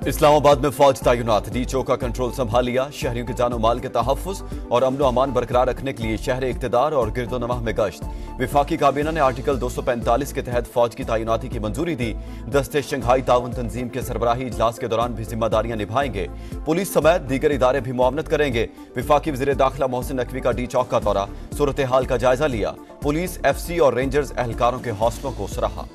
इस्लामाबाद में फौज तैनात, डीचो का कंट्रोल संभाल लिया। शहरियों के जानो माल के तहफ्फुज़ और अमन व अमान बरकरार रखने के लिए शहर इक़्तिदार और गिरदोनवाह में गश्त। विफाकी काबीना ने आर्टिकल 245 के तहत फौज की तैनाती की मंजूरी दी। दस्ते शंघाई ताउन तंजीम के सरबराही इजलास के दौरान भी जिम्मेदारियां निभाएंगे। पुलिस समेत दीगर इदारे भी मुआवनत करेंगे। विफाकी वज़ीर दाखिला मोहसिन नकवी का डी चौक का दौरा, सूरत हाल का जायजा लिया। पुलिस, FC और रेंजर्स एहलकारों के हौसलों को सराहा।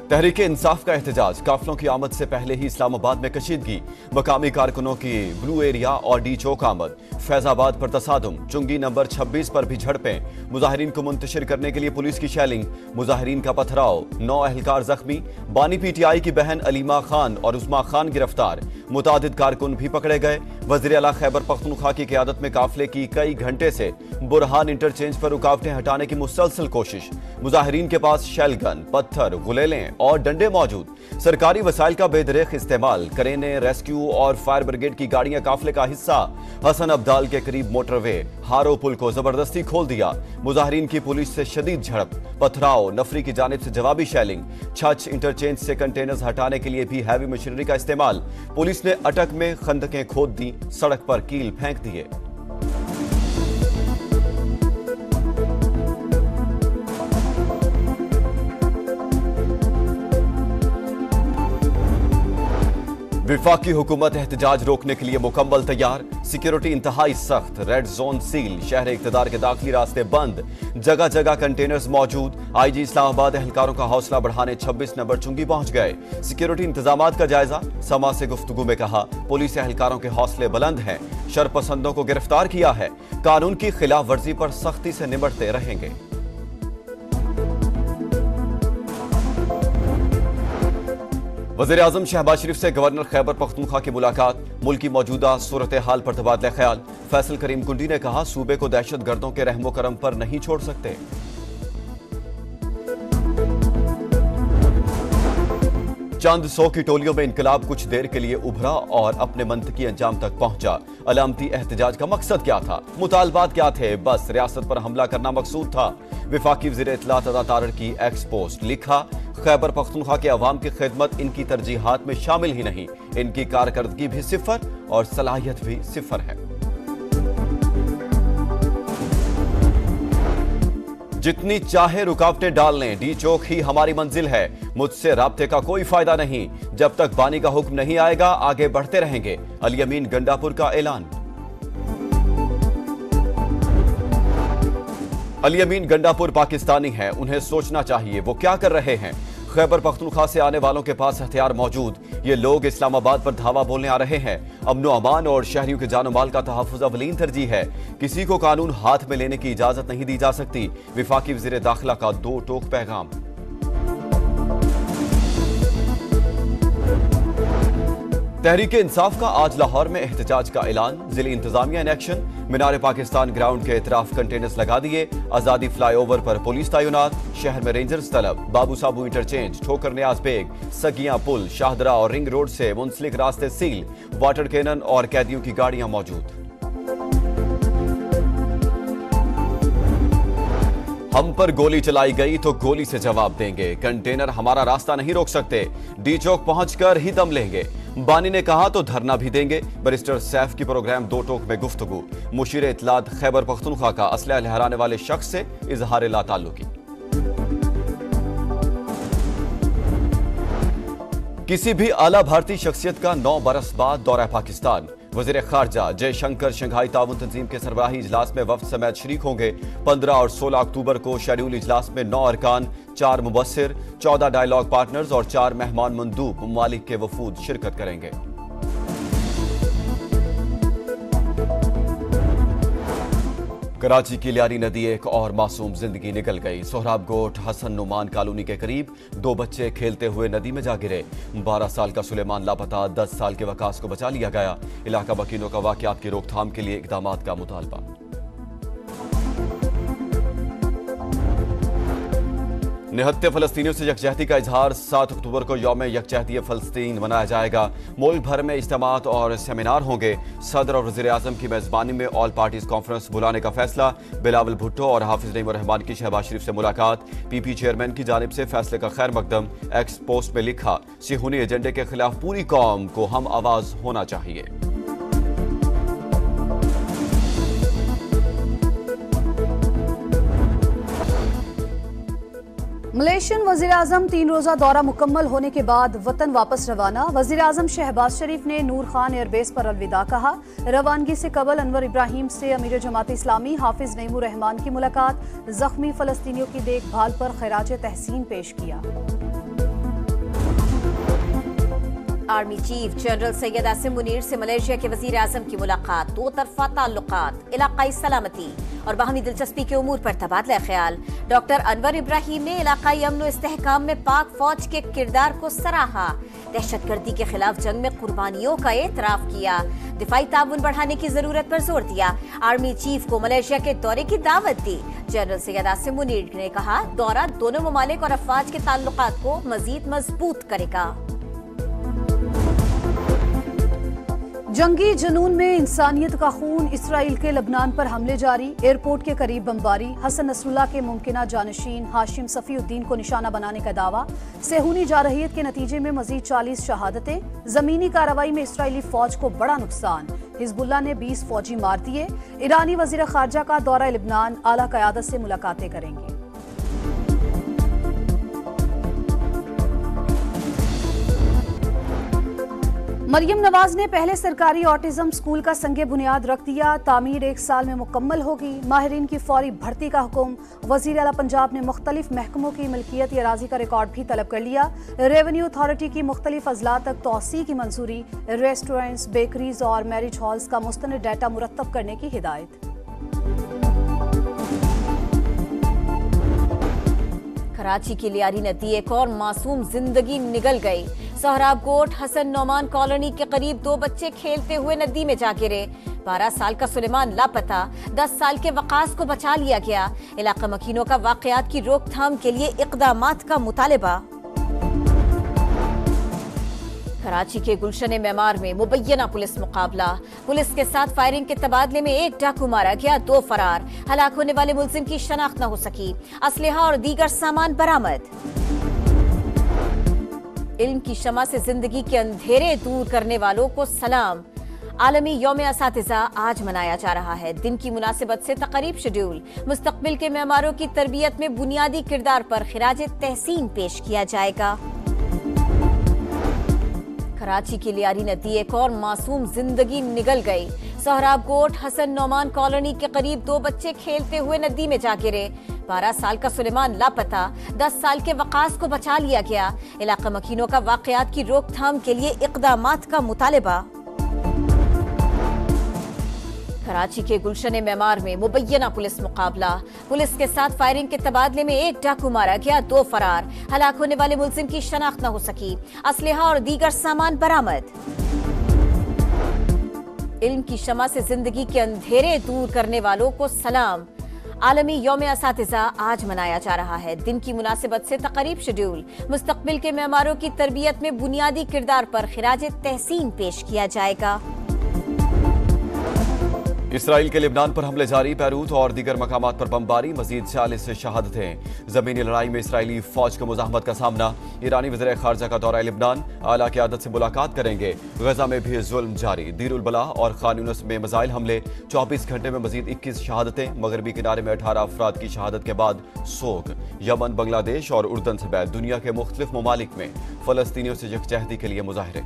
तहरीक इंसाफ का एहतजाज, काफिलों की आमद से पहले ही इस्लामाबाद में कशीदगी। मकामी कारकुनों की ब्लू एरिया और डी चौक आमद। फैजाबाद पर तसादुम, चुंगी नंबर 26 पर भी झड़पें। मुजाहिरीन को मुंतशिर करने के लिए पुलिस की शैलिंग, मुजाहिरीन का पथराव, 9 अहलकार जख्मी। बानी PTI की बहन अलीमा खान और उस्मा खान गिरफ्तार। मुतादिद कारकुन भी पकड़े गए। वज़ीर आला खैबर पख्तूनख्वा की क़यादत में काफिले की कई घंटे से बुरहान इंटरचेंज पर रुकावटें हटाने की मुसलसल कोशिश। मुजाहिरीन के पास शेलगन, पत्थर, गुलेलें और डंडे मौजूद। सरकारी वसाइल का बेदरेख इस्तेमाल। करेने, रेस्क्यू और फायर ब्रिगेड की गाड़ियां काफिले का हिस्सा। हसन अब्दाल के करीब मोटरवे हारो पुल को जबरदस्ती खोल दिया। मुजाहिरीन की पुलिस से शदीद झड़प, पथराव, नफरी की जानिब से जवाबी शेलिंग। छछ इंटरचेंज से कंटेनर्स हटाने के लिए भी हैवी मशीनरी का इस्तेमाल। पुलिस ने अटक में खंदकें खोद दी, सड़क पर कील फेंक दिए। विफाकी हुकूमत एहतजाज रोकने के लिए मुकम्मल तैयार। सिक्योरिटी इंतहाई सख्त, रेड जोन सील, शहर इक़्तिदार के दाखिली रास्ते बंद, जगह जगह कंटेनर्स मौजूद। IG इस्लामाबाद एहलकारों का हौसला बढ़ाने 26 नंबर चुंगी पहुंच गए। सिक्योरिटी इंतजामात का जायजा। समा से गुफ्तगू में कहा, पुलिस एहलकारों के हौसले बुलंद हैं। शरपसंदों को गिरफ्तार किया है। कानून की खिलाफ वर्जी पर सख्ती से निपटते रहेंगे। वज़ीर आज़म शहबाज शरीफ से गवर्नर खैबर पख्तूनख्वा की मुलाकात। मुल्क की मौजूदा सूरत हाल पर तबादला ख्याल। फैसल करीम कुंडी ने कहा, सूबे को दहशत गर्दों के रहमो करम पर नहीं छोड़ सकते। चंद 100 की टोलियों में इनकलाब कुछ देर के लिए उभरा और अपने मंतकी अंजाम तक पहुंचा। अलामती एहतजाज का मकसद क्या था, मुतालबात क्या थे? बस रियासत पर हमला करना मकसूद था। विफाकी वज़ीर इत्तलात अता तारड़ की एक्स पोस्ट लिखा, खैबर पख्तूनख्वा के अवाम की खिदमत इनकी तरजीहात में शामिल ही नहीं। इनकी कारकर्दगी भी सिफर और सलाहियत भी सिफर है। जितनी चाहे रुकावटें डाल लें, डी चौक ही हमारी मंजिल है। मुझसे राब्ते का कोई फायदा नहीं। जब तक बानी का हुक्म नहीं आएगा आगे बढ़ते रहेंगे। अल यमीन गंडापुर का ऐलान। अल यमीन गंडापुर पाकिस्तानी है, उन्हें सोचना चाहिए वो क्या कर रहे हैं। खैबर पख्तूनख्वा से आने वालों के पास हथियार मौजूद। ये लोग इस्लामाबाद पर धावा बोलने आ रहे हैं। अमन अमान और शहरियों के जानो माल का तहफ्फुज़ अवलीन तरजीह है। किसी को कानून हाथ में लेने की इजाजत नहीं दी जा सकती। विफाकी वज़ीर दाखिला का 2 टोक पैगाम। तहरीक इंसाफ का आज लाहौर में एहतजाज का ऐलान। जिले इंतजामिया in action. Minar Pakistan ground के इतराफ कंटेनर्स लगा दिए। आजादी फ्लाईओवर पर पुलिस तैनात। शहर में रेंजर्स तलब। बाबू साबू इंटरचेंज, ठोकर नियाज बेग, सगियां पुल, शाहदरा और रिंग रोड से मुंसलिक रास्ते सील। वाटर कैनन और कैदियों की गाड़ियां मौजूद। हम पर गोली चलाई गई तो गोली से जवाब देंगे। कंटेनर हमारा रास्ता नहीं रोक सकते। डी चौक पहुंचकर ही दम लेंगे। बानी ने कहा तो धरना भी देंगे। बैरिस्टर सैफ की प्रोग्राम 2 टोक में गुफ्तगू। मुशीर इत्तलात खैबर पख्तूनख्वा का असलहा लहराने वाले शख्स से इजहार लाताल्लुकी। किसी भी आला भारतीय शख्सियत का 9 बरस बाद दौरा पाकिस्तान। वज़ीर खारजा जयशंकर शंघाई ताउन तंजीम के सरबराही इजलास में वफ्द समेत शरीक होंगे। 15 और 16 अक्टूबर को शेड्यूल इजलास में 9 अरकान, 4 मुबस्सिर, 14 डायलॉग पार्टनर्स और 4 मेहमान मंदूब ममालिक के वफूद शिरकत करेंगे। कराची की लियारी नदी एक और मासूम जिंदगी निकल गई। सोहराब गोट हसन नुमान कॉलोनी के करीब 2 बच्चे खेलते हुए नदी में जा गिरे। 12 साल का सुलेमान लापता, 10 साल के वकास को बचा लिया गया। इलाका वकीलों का वाकयात की रोकथाम के लिए इकदामात का मुतालबा। निहत्थे फलस्तीनियों से यकजहती का इजहार। 7 अक्टूबर को यौम यकजहती फलस्तीन मनाया जाएगा। मुल्क भर में इज्तिमात और सेमिनार होंगे। सदर और वज़ीर आज़म की मेज़बानी में ऑल पार्टीज कॉन्फ्रेंस बुलाने का फैसला। बिलावल भुट्टो और हाफिज नईम रहमान की शहबाज शरीफ से मुलाकात। पीपी चेयरमैन की जानिब से फैसले का खैर मकदम। एक्स पोस्ट में लिखा, सिहूनी एजेंडे के खिलाफ पूरी कौम को हम आवाज होना चाहिए। मलेशियन वजीर आजम 3 रोजा दौरा मुकम्मल होने के बाद वतन वापस रवाना। वजीर आजम शहबाज शरीफ ने नूर खान एयरबेस पर अलविदा कहा। रवानगी से कबल अनवर इब्राहिम से अमीर जमात इस्लामी हाफिज नईम रहमान की मुलाकात। जख्मी फलस्तीनियों की देखभाल पर खैराज तहसीन पेश किया। Army chief general Syed Asim Munir से मलेशिया के वजीर आजम की मुलाकात। दो तरफा ताल्लुकात, इलाकाई सलामती और बाहमी दिलचस्पी के उमूर पर तबादला ख्याल। डॉक्टर अनवर इब्राहिम ने इलाकाई अमन व इस्तेहकाम में पाक फौज के किरदार को सराहा। दहशतगर्दी के खिलाफ जंग में कुर्बानियों का एतराफ किया। दिफाई ताउन बढ़ाने की जरूरत पर जोर दिया। आर्मी चीफ को मलेशिया के दौरे की दावत दी। जनरल सैयद आसिम मुनीर ने कहा, दौरा दोनों ममालिक और अफवाज के ताल्लुकात को मजीद मजबूत करेगा। जंगी जुनून में इंसानियत का खून। इसराइल के लबनान पर हमले जारी। एयरपोर्ट के करीब बमबारी। हसन नसरुल्लाह के मुमकिना जानशीन हाशिम सफीउद्दीन को निशाना बनाने का दावा। सेहूनी जारहियत के नतीजे में मजीद 40 शहादतें। जमीनी कार्रवाई में इसराइली फौज को बड़ा नुकसान। हिजबुल्लाह ने 20 फौजी मार दिए। ईरानी वजीर खारजा का दौरा लबनान। आला क़यादत से मुलाकातें करेंगे। मरियम नवाज ने पहले सरकारी ऑटिज्म स्कूल का संगे बुनियाद रख दिया। तामीर 1 साल में मुकम्मल होगी। माहिरीन की फौरी भर्ती का हुक्म। वजीर आला पंजाब ने मुख्तलिफ महकमों की मिल्कियत अराजी का रिकॉर्ड भी तलब कर लिया। रेवेन्यू अथॉरिटी की मुख्तलिफ अजला तक तोसी की मंजूरी। रेस्टोरेंट्स, बेकरीज और मैरिज हॉल्स का मुस्तनद डाटा मुरतब करने की हिदायत। कराची की लियारी नदी एक और मासूम जिंदगी निगल गई। सोहराब कोट हसन नौमान कॉलोनी के करीब 2 बच्चे खेलते हुए नदी में जा गिरे। 12 साल का सुलेमान लापता। 10 साल के वकास को बचा लिया गया। इलाका मकीनों का वाकयात की रोकथाम के लिए इक़दामात का मुतालिबा। कराची के गुलशन मेमार में मुबैना पुलिस मुकाबला। पुलिस के साथ फायरिंग के तबादले में 1 डाकू मारा गया, 2 फरार। हलाक होने वाले मुलजिम की शनाख्त न हो सकी। असलहा और दीगर सामान बरामद। इल्म की शमा से जिंदगी के अंधेरे दूर करने वालों को सलाम। आलमी यौम असातिज़ा आज मनाया जा रहा है। दिन की मुनासिबत से तकरीब शेड्यूल। मुस्तकबिल के मेमारों की तरबियत में बुनियादी किरदार पर खिराज तहसीन पेश किया जाएगा। कराची की लियारी नदी एक और मासूम जिंदगी निगल गई। सोहराब कोट हसन नौमान कॉलोनी के करीब 2 बच्चे खेलते हुए नदी में जा गिरे। 12 साल का सुलेमान लापता। 10 साल के वकास को बचा लिया गया। इलाका मकीनों का वाकयात की रोकथाम के लिए इक़दामात का मुतालिबा। कराची के गुलशन मेमार में मुबैना पुलिस मुकाबला। पुलिस के साथ फायरिंग के तबादले में 1 डाकू मारा गया, 2 फरार। हलाक होने वाले मुलजिम की शनाख्त न हो सकी। असलहा और दीगर सामान बरामद। इल्म की शमा से जिंदगी के अंधेरे दूर करने वालों को सलाम। आलमी यौम असातिज़ा आज मनाया जा रहा है। दिन की मुनासिबत से तकरीब शेड्यूल। मुस्तकबिल के मेमारों की तरबियत में बुनियादी किरदार पर खिराज तहसीन पेश किया जाएगा। इसराइल के लिबनान पर हमले जारी। बैरूत और दीगर मकामात पर बमबारी। मजीद 40 शहादतें। जमीनी लड़ाई में इसराइली फौज को मुजाहमत का सामना। ईरानी वज़ीर खारजा का दौरा लिबनान। आला क़यादत से मुलाकात करेंगे। गजा में भी जुल्म जारी। दीरुल बला और खान यूनिस में मिसाइल हमले। 24 घंटे में मजीद 21 शहादतें। मगरबी किनारे में 18 अफराद की शहादत के बाद सोग। यमन, बांग्लादेश और उर्दन से बैद दुनिया के मुख्तलिफ ममालिक में फलस्तीनियों से यकजहती के लिए मुजाहरे।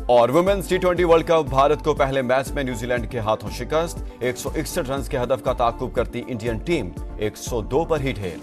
और women's T20 world cup. Bharat को पहले मैच में न्यूजीलैंड के हाथों शिकस्त। 161 रन के हदफ का ताकुब करती इंडियन टीम 102 पर ही ढेर।